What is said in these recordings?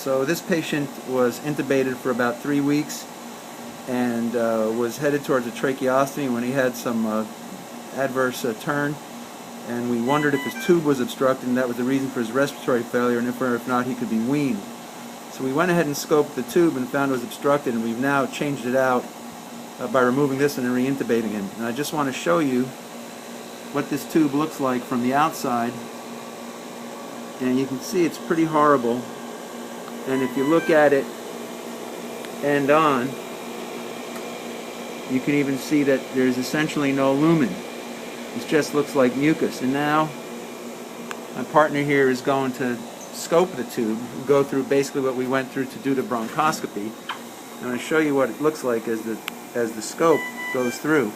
So this patient was intubated for about 3 weeks and was headed towards a tracheostomy when he had some adverse turn, and we wondered if his tube was obstructed and that was the reason for his respiratory failure, and if not he could be weaned. So we went ahead and scoped the tube and found it was obstructed, and we've now changed it out by removing this and re-intubating him. And I just want to show you what this tube looks like from the outside, and you can see it's pretty horrible. And if you look at it end on, you can even see that there's essentially no lumen. It just looks like mucus. And now my partner here is going to scope the tube, go through basically what we went through to do the bronchoscopy. I'm going to show you what it looks like as the scope goes through.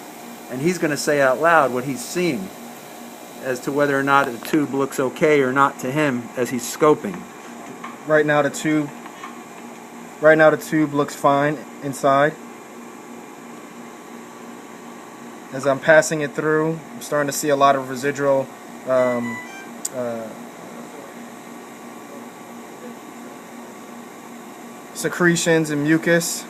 And he's going to say out loud what he's seeing as to whether or not the tube looks okay or not to him as he's scoping. Right now the tube looks fine inside. As I'm passing it through, I'm starting to see a lot of residual secretions and mucus.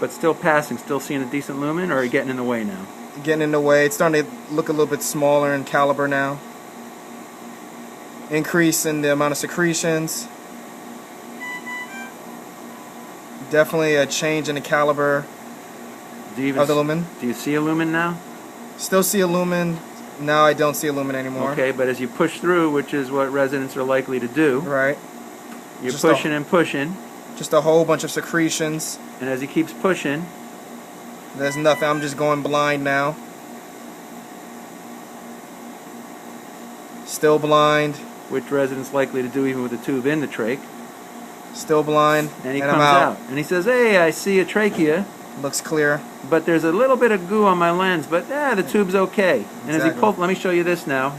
But still passing, still seeing a decent lumen, or are you getting in the way now? Getting in the way. It's starting to look a little bit smaller in caliber now. Increase in the amount of secretions. Definitely a change in the caliber of the lumen. Do you see a lumen now? Still see a lumen. Now I don't see a lumen anymore. Okay, but as you push through, which is what residents are likely to do, right? You're pushing and pushing. Just a whole bunch of secretions. And as he keeps pushing, there's nothing. I'm just going blind now. Still blind. Which resident's likely to do even with the tube in the trach. Still blind. And he comes out. And he says, "Hey, I see a trachea. Looks clear. But there's a little bit of goo on my lens, but the tube's okay." And as he pulls, let me show you this now.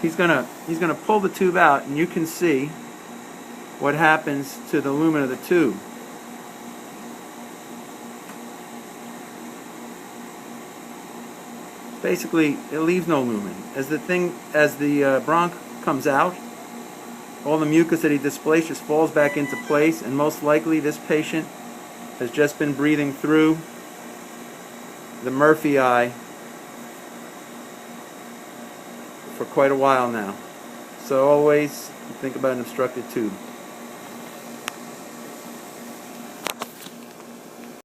He's gonna pull the tube out, and you can see what happens to the lumen of the tube. Basically, it leaves no lumen. As the bronch comes out, all the mucus that he displaced just falls back into place, and most likely this patient has just been breathing through the Murphy eye for quite a while now. So always think about an obstructed tube.